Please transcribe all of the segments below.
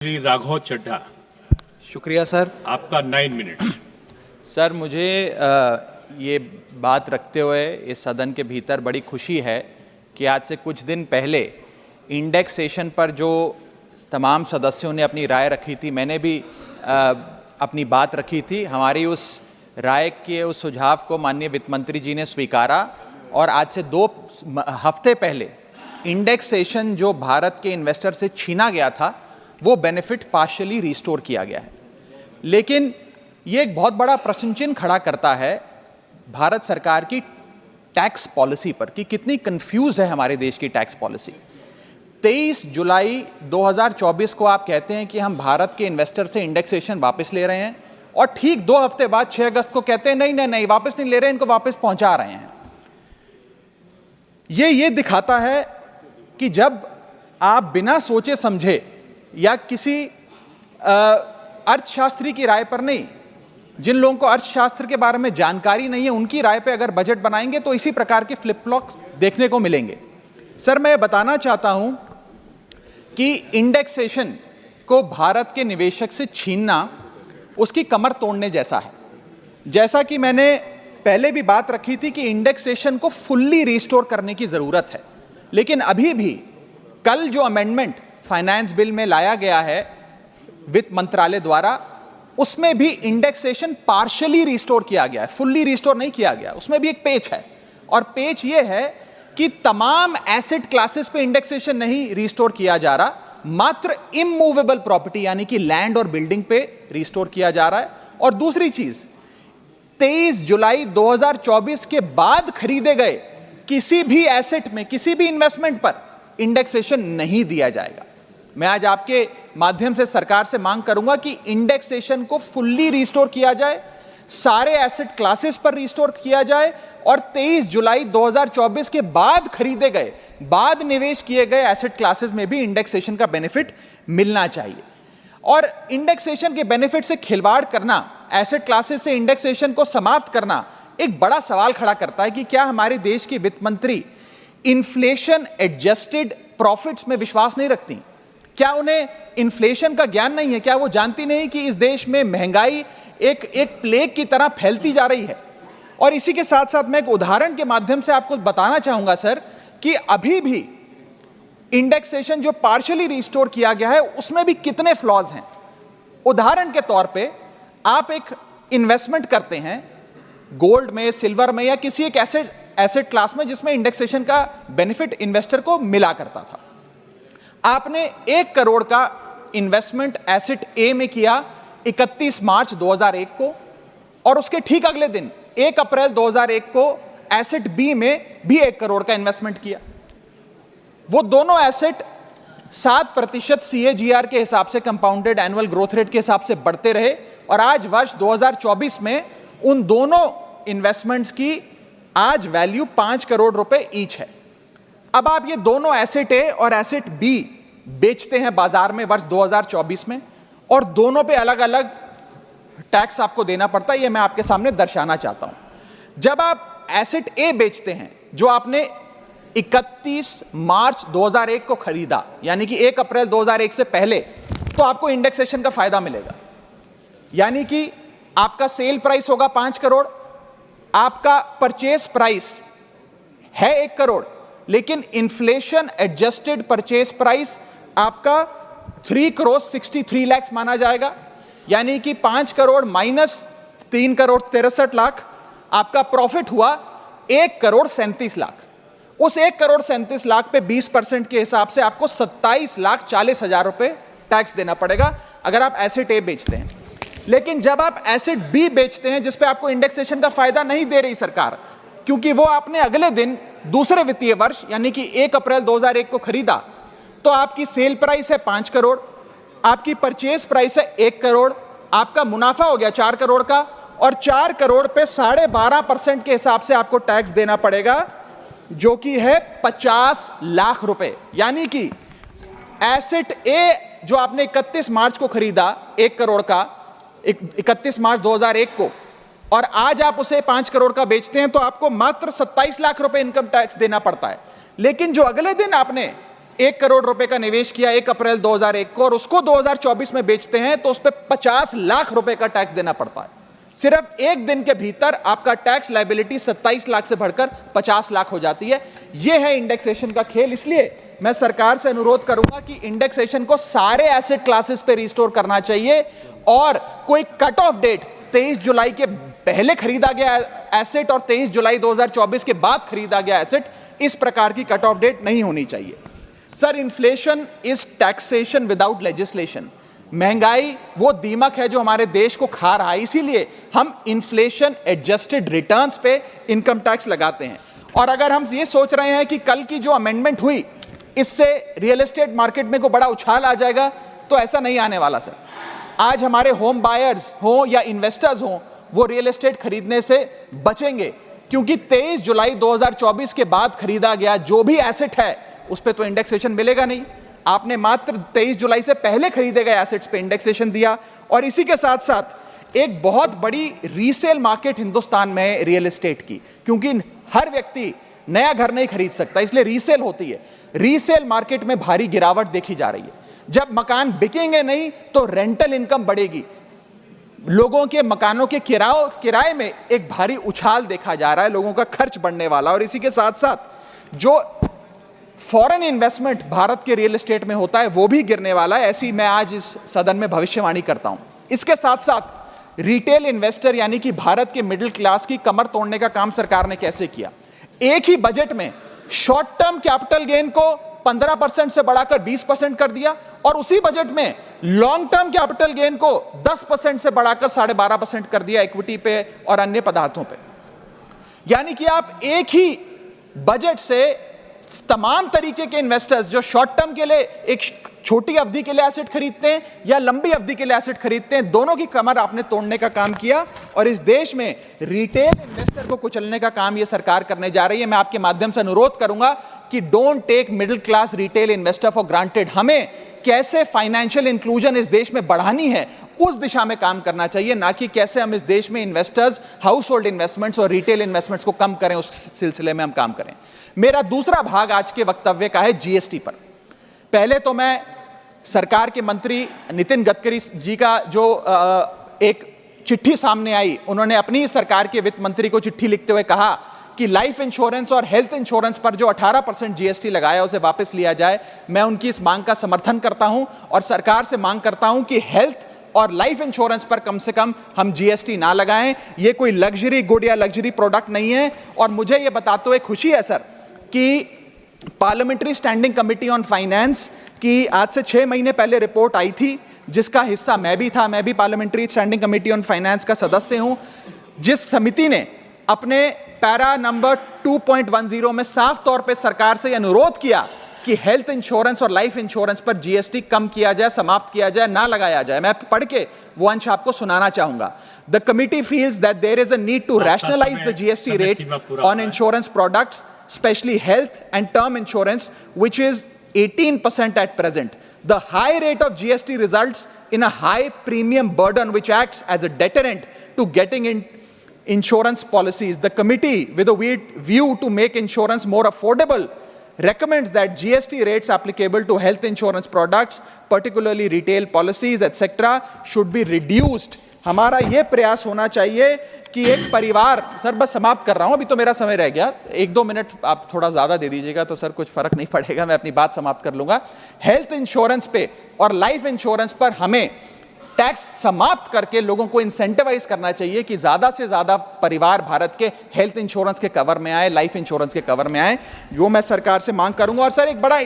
श्री राघव चड्ढा, शुक्रिया सर। आपका 9 minute. Sir मुझे ये बात रखते हुए इस सदन के भीतर बड़ी खुशी है कि आज से कुछ दिन पहले इंडेक्सेशन पर जो तमाम सदस्यों ने अपनी राय रखी थी, मैंने भी अपनी बात रखी थी। हमारी उस राय के उस सुझाव को माननीय वित्त मंत्री जी ने स्वीकारा और आज से 2 हफ्ते पहले इंडेक्सेशन जो भारत के इन्वेस्टर से छीना गया था वो बेनिफिट पार्शियली रिस्टोर किया गया है। लेकिन ये एक बहुत बड़ा प्रश्न चिन्ह खड़ा करता है भारत सरकार की टैक्स पॉलिसी पर कि कितनी कंफ्यूज है हमारे देश की टैक्स पॉलिसी। 23 जुलाई 2024 को आप कहते हैं कि हम भारत के इन्वेस्टर से इंडेक्सेशन वापस ले रहे हैं और ठीक 2 हफ्ते बाद 6 अगस्त को कहते हैं नहीं वापस नहीं ले रहे हैं, इनको वापस पहुंचा रहे हैं। ये दिखाता है कि जब आप बिना सोचे समझे या किसी अर्थशास्त्री की राय पर नहीं, जिन लोगों को अर्थशास्त्र के बारे में जानकारी नहीं है उनकी राय पे अगर बजट बनाएंगे तो इसी प्रकार के फ्लिप फ्लॉप्स देखने को मिलेंगे। सर मैं बताना चाहता हूं कि इंडेक्सेशन को भारत के निवेशक से छीनना उसकी कमर तोड़ने जैसा है। जैसा कि मैंने पहले भी बात रखी थी कि इंडेक्सेशन को फुल्ली रिस्टोर करने की जरूरत है, लेकिन अभी भी कल जो अमेंडमेंट फाइनेंस बिल में लाया गया है वित्त मंत्रालय द्वारा, उसमें भी इंडेक्सेशन पार्शियली रिस्टोर किया गया है, फुल्ली रिस्टोर नहीं किया गया। उसमें भी एक पेच है और पेच ये है कि तमाम एसेट क्लासेस पे इंडेक्सेशन नहीं रिस्टोर किया जा रहा, मात्र इमूवेबल प्रॉपर्टी यानी कि लैंड और बिल्डिंग पे रिस्टोर किया जा रहा है। और दूसरी चीज, 23 जुलाई 2024 के बाद खरीदे गए किसी भी एसेट में किसी भी इन्वेस्टमेंट पर इंडेक्सेशन नहीं दिया जाएगा। मैं आज आपके माध्यम से सरकार से मांग करूंगा कि इंडेक्सेशन को फुल्ली रिस्टोर किया जाए, सारे एसेट क्लासेस पर रिस्टोर किया जाए और 23 जुलाई 2024 के बाद खरीदे गए, बाद निवेश किए गए एसेट क्लासेस में भी इंडेक्सेशन का बेनिफिट मिलना चाहिए। और इंडेक्सेशन के बेनिफिट से खिलवाड़ करना, एसेट क्लासेस से इंडेक्सेशन को समाप्त करना एक बड़ा सवाल खड़ा करता है कि क्या हमारे देश की वित्त मंत्री इन्फ्लेशन एडजस्टेड प्रॉफिट्स में विश्वास नहीं रखती? क्या उन्हें इन्फ्लेशन का ज्ञान नहीं है? क्या वो जानती नहीं कि इस देश में महंगाई एक प्लेग की तरह फैलती जा रही है? और इसी के साथ साथ मैं एक उदाहरण के माध्यम से आपको बताना चाहूंगा सर कि अभी भी इंडेक्सेशन जो पार्शियली रिस्टोर किया गया है उसमें भी कितने फ्लॉज हैं। उदाहरण के तौर पे आप एक इन्वेस्टमेंट करते हैं गोल्ड में, सिल्वर में या किसी एक एसेट क्लास में जिसमें इंडेक्सेशन का बेनिफिट इन्वेस्टर को मिला करता था। आपने 1 करोड़ का इन्वेस्टमेंट एसेट ए में किया 31 मार्च 2001 को और उसके ठीक अगले दिन 1 अप्रैल 2001 को एसेट बी में भी 1 करोड़ का इन्वेस्टमेंट किया। वो दोनों एसेट 7% CAGR के हिसाब से, कंपाउंडेड एनुअल ग्रोथ रेट के हिसाब से बढ़ते रहे और आज वर्ष 2024 में उन दोनों इन्वेस्टमेंट्स की आज वैल्यू 5 करोड़ रुपए ईच है। अब आप ये दोनों एसेट ए और एसेट बी बेचते हैं बाजार में वर्ष 2024 में और दोनों पे अलग अलग टैक्स आपको देना पड़ता है। ये मैं आपके सामने दर्शाना चाहता हूं। जब आप एसेट ए बेचते हैं जो आपने 31 मार्च 2001 को खरीदा यानी कि 1 अप्रैल 2001 से पहले, तो आपको इंडेक्सेशन का फायदा मिलेगा। यानी कि आपका सेल प्राइस होगा 5 करोड़, आपका परचेज प्राइस है 1 करोड़, लेकिन इन्फ्लेशन एडजस्टेड परचेज प्राइस आपका 3 करोड़ 63 लाख माना जाएगा। यानी कि 5 करोड़ माइनस 3 करोड़ 63 लाख, आपका प्रॉफिट हुआ 1 करोड़ 37 लाख। उस 1 करोड़ 37 लाख पे 20% के हिसाब से आपको 27 लाख 40 हजार रुपए टैक्स देना पड़ेगा अगर आप एसेट ए बेचते हैं। लेकिन जब आप एसेट बी बेचते हैं जिस पे आपको इंडेक्सेशन का फायदा नहीं दे रही सरकार, क्योंकि वो आपने अगले दिन दूसरे वित्तीय वर्ष यानी कि 1 अप्रैल 2001 को खरीदा, तो आपकी सेल प्राइस है 5 करोड़, आपकी परचेज प्राइस है 1 करोड़, आपका मुनाफा हो गया 4 करोड़ का और 4 करोड़ पे 12.5% के हिसाब से आपको टैक्स देना पड़ेगा जो कि है 50 लाख रुपए। यानी कि एसेट ए जो आपने 31 मार्च को खरीदा 1 करोड़ का, 31 मार्च 2001 को, और आज आप उसे 5 करोड़ का बेचते हैं तो आपको मात्र 27 लाख रुपए इनकम टैक्स देना पड़ता है। लेकिन जो अगले दिन आपने 1 करोड़ रुपए का निवेश किया 1 अप्रैल 2001 को और उसको 2024 में बेचते हैं तो उस पर 50 लाख रुपए का टैक्स देना पड़ता है। सिर्फ एक दिन के भीतर आपका टैक्स लायबिलिटी 27 लाख से बढ़कर 50 लाख हो जाती है। यह है इंडेक्सेशन का खेल। इसलिए मैं सरकार से अनुरोध करूंगा कि इंडेक्सेशन को सारे एसेट क्लासेस पे रिस्टोर करना चाहिए और कोई कट ऑफ डेट 23 जुलाई के पहले खरीदा गया एसेट और 23 जुलाई 2024 के बाद खरीदा गया एसेट, इस प्रकार की कट ऑफ डेट नहीं होनी चाहिए। Sir, inflation is taxation without legislation. महंगाई वो दीमक है जो हमारे देश को खा रहा है, इसीलिए हम इन्फ्लेशन एडजस्टेड रिटर्न्स पे इनकम टैक्स लगाते हैं। और अगर हम ये सोच रहे हैं कि कल की जो अमेंडमेंट हुई इससे रियल एस्टेट मार्केट में को बड़ा उछाल आ जाएगा, तो ऐसा नहीं आने वाला सर। आज हमारे होम बायर्स हो या इन्वेस्टर्स हो, वो रियल एस्टेट खरीदने से बचेंगे, क्योंकि 23 जुलाई 2024 के बाद खरीदा गया जो भी एसेट है उस पर तो इंडेक्सेशन मिलेगा नहीं। आपने मात्र 23 जुलाई से पहले खरीदे गए एसेट्स पे इंडेक्सेशन दिया। और इसी के साथ साथ एक बहुत बड़ी रीसेल मार्केट हिंदुस्तान में है रियल एस्टेट की, क्योंकि हर व्यक्ति नया घर नहीं खरीद सकता, इसलिए रीसेल होती है। रीसेल मार्केट में भारी गिरावट देखी जा रही है। जब मकान बिकेंगे नहीं तो रेंटल इनकम बढ़ेगी। लोगों के मकानों के किराए में एक भारी उछाल देखा जा रहा है, लोगों का खर्च बढ़ने वाला। और इसी के साथ साथ जो फॉरेन इन्वेस्टमेंट भारत के रियल एस्टेट में होता है वो भी गिरने वाला है, ऐसी मैं आज इस सदन में भविष्यवाणी करता हूं। इसके साथ साथ रिटेल इन्वेस्टर यानी कि भारत के मिडिल क्लास की कमर तोड़ने का काम सरकार ने कैसे किया। एक ही बजट में शॉर्ट टर्म कैपिटल गेन को 15% से बढ़ाकर 20% कर दिया और उसी बजट में लॉन्ग टर्म कैपिटल गेन को 10% से बढ़ाकर 12.5% कर दिया इक्विटी पे और अन्य पदार्थों पे। यानी कि आप एक ही बजट से तमाम तरीके के इन्वेस्टर्स जो शॉर्ट टर्म के लिए एक छोटी अवधि के लिए एसेट खरीदते हैं या लंबी अवधि के लिए एसेट खरीदते हैं, दोनों की कमर आपने तोड़ने का काम किया और इस देश में रिटेल इन्वेस्टर को कुचलने का काम यह सरकार करने जा रही है। मैं आपके माध्यम से अनुरोध करूंगा कि don't take middle class retail investor for granted. हमें कैसे फाइनेंशियल इंक्लूजन इस देश में बढ़ानी है उस दिशा में काम करना चाहिए, ना कि कैसे हम इस देश में इन्वेस्टर्स, हाउस होल्ड इन्वेस्टमेंट्स और रिटेल इन्वेस्टमेंट्स को कम करें, उस सिलसिले में हम काम करें। मेरा दूसरा भाग आज के वक्तव्य का है जीएसटी पर। पहले तो मैं सरकार के मंत्री नितिन गडकरी जी का जो एक चिट्ठी सामने आई, उन्होंने अपनी सरकार के वित्त मंत्री को चिट्ठी लिखते हुए कहा कि लाइफ इंश्योरेंस और हेल्थ इंश्योरेंस पर जो 18% जीएसटी लगाया उसे वापस लिया जाए। मैं उनकी इस मांग का समर्थन करता हूं और सरकार से मांग करता हूं कि हेल्थ और लाइफ इंश्योरेंस पर कम से कम हम जीएसटी ना लगाएं। ये कोई लग्जरी गुड या लग्जरी प्रोडक्ट नहीं है। और मुझे ये बताते हुए खुशी है सर कि parliamentary standing committee on finance की आज से 6 महीने पहले रिपोर्ट आई थी, जिसका हिस्सा मैं भी था। मैं भी parliamentary standing committee on finance का सदस्य हूं, जिस समिति ने अपने पैरा नंबर 2.10 में साफ तौर पे सरकार से अनुरोध किया कि हेल्थ इंश्योरेंस और लाइफ इंश्योरेंस पर जीएसटी कम किया जाए, समाप्त किया जाए, ना लगाया जाए। मैं पढ़ के वो अंश आपको सुनाना चाहूंगा। The committee feels that there is a need to rationalise the GST rate on insurance products, especially health and term insurance, which is 18% at present. The high rate of GST results in a high premium burden which acts as a deterrent to getting in insurance policies. The committee, with a view to make insurance more affordable, recommends that GST rates applicable to health insurance products, particularly retail policies, etc., should be reduced. हमारा यह प्रयास होना चाहिए कि एक परिवार, sir बस समाप्त कर रहा हूं, अभी तो मेरा समय रह गया, 1-2 मिनट आप थोड़ा ज्यादा दे दीजिएगा तो सर कुछ फर्क नहीं पड़ेगा, मैं अपनी बात समाप्त कर लूंगा। हेल्थ इंश्योरेंस पे और लाइफ इंश्योरेंस पर हमें टैक्स समाप्त करके लोगों को इंसेंटिवाइज करना चाहिए कि ज्यादा से ज्यादा परिवार भारत के हेल्थ इंश्योरेंस के कवर में आए, लाइफ इंश्योरेंस के कवर में आए। जो मैं सरकार से मांग करूंगा। और सर एक बड़ा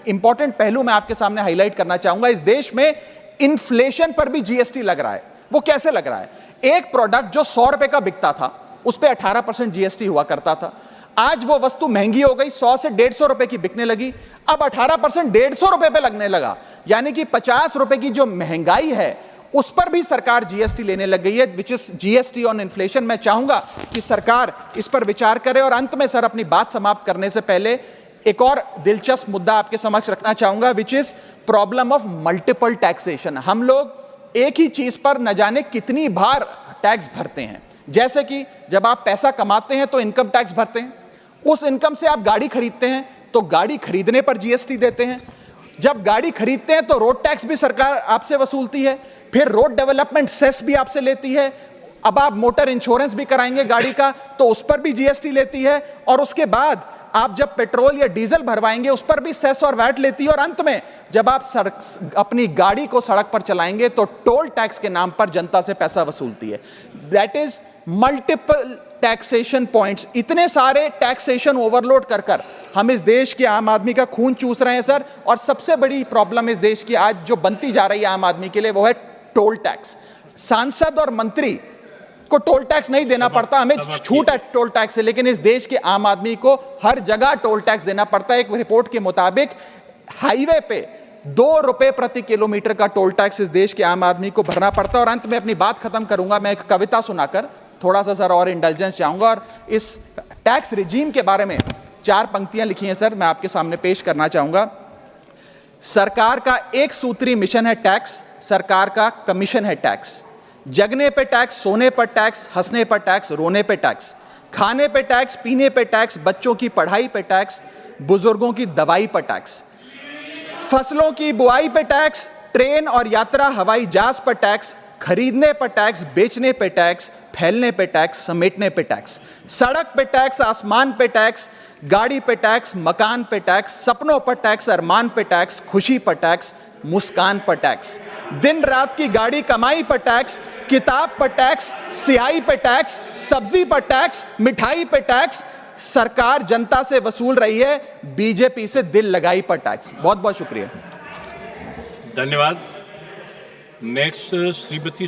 इंपॉर्टेंट पहलू मैं आपके सामने हाईलाइट करना चाहूंगा। इस देश में इन्फ्लेशन पर भी जीएसटी लग रहा है। वो कैसे लग रहा है? एक प्रोडक्ट जो 100 रुपए का बिकता था उस पे 18% जीएसटी हुआ करता था। आज वो वस्तु महंगी हो गई, 100 से 150 रुपए की बिकने लगी, अब 18% 150 रुपए पे लगने लगा। यानी कि 50 रुपए की जो महंगाई है उस पर भी सरकार जीएसटी लेने लग गई है, which is GST on inflation. मैं चाहूंगा कि सरकार इस पर विचार करे। और अंत में सर अपनी बात समाप्त करने से पहले एक और दिलचस्प मुद्दा आपके समक्ष रखना चाहूंगा, which is problem of multiple taxation. हम लोग एक ही चीज पर न जाने कितनी बार टैक्स भरते हैं। जैसे कि जब आप पैसा कमाते हैं तो इनकम टैक्स भरते हैं, उस इनकम से आप गाड़ी खरीदते हैं तो गाड़ी खरीदने पर जीएसटी देते हैं। जब गाड़ी खरीदते हैं तो रोड टैक्स भी सरकार आपसे वसूलती है, फिर रोड डेवलपमेंट सेस भी आपसे लेती है। अब आप मोटर इंश्योरेंस भी कराएंगे गाड़ी का तो उस पर भी जीएसटी लेती है, और उसके बाद आप जब पेट्रोल या डीजल भरवाएंगे उस पर भी सेस और वैट लेती है, और अंत में जब आप अपनी गाड़ी को सड़क पर चलाएंगे तो टोल टैक्स के नाम पर जनता से पैसा वसूलती है। That is multiple taxation points. इतने सारे टैक्सेशन ओवरलोड कर कर हम इस देश के आम आदमी का खून चूस रहे हैं सर। और सबसे बड़ी प्रॉब्लम इस देश की आज जो बनती जा रही है आम आदमी के लिए वो है टोल टैक्स। सांसद और मंत्री को टोल टैक्स नहीं देना पड़ता, हमें छूट है टोल टैक्स से, लेकिन इस देश के आम आदमी को हर जगह टोल टैक्स देना पड़ता है। एक रिपोर्ट के मुताबिक हाईवे पे 2 रुपए प्रति किलोमीटर का टोल टैक्स इस देश के आम आदमी को भरना पड़ता है। और अंत में अपनी बात खत्म करूंगा मैं एक कविता सुनाकर, थोड़ा सा सर और इंडल्जेंस चाहूंगा। और इस टैक्स रिजीम के बारे में 4 पंक्तियां लिखी हैं सर, मैं आपके सामने पेश करना चाहूंगा। सरकार का एक सूत्री मिशन है टैक्स, सरकार का कमीशन है टैक्स। जगने पे टैक्स, सोने पर टैक्स, हंसने पर टैक्स, रोने पे टैक्स, खाने पे टैक्स, पीने पे टैक्स, बच्चों की पढ़ाई पे टैक्स, बुजुर्गों की दवाई पर टैक्स, फसलों की बुआई पे टैक्स, ट्रेन और यात्रा हवाई जहाज पर टैक्स, खरीदने पर टैक्स, बेचने पे टैक्स, फैलने पे टैक्स, समेटने पे टैक्स, सड़क पे टैक्स, आसमान पे टैक्स, गाड़ी पे टैक्स, मकान पे टैक्स, सपनों पर टैक्स, अरमान पे टैक्स, खुशी पर टैक्स, मुस्कान पर टैक्स, दिन रात की गाड़ी कमाई पर टैक्स, किताब पर टैक्स, सियाही पर टैक्स, सब्जी पर टैक्स, मिठाई पर टैक्स। सरकार जनता से वसूल रही है बीजेपी से दिल लगाई पर टैक्स। बहुत बहुत शुक्रिया। धन्यवाद। नेक्स्ट श्रीमती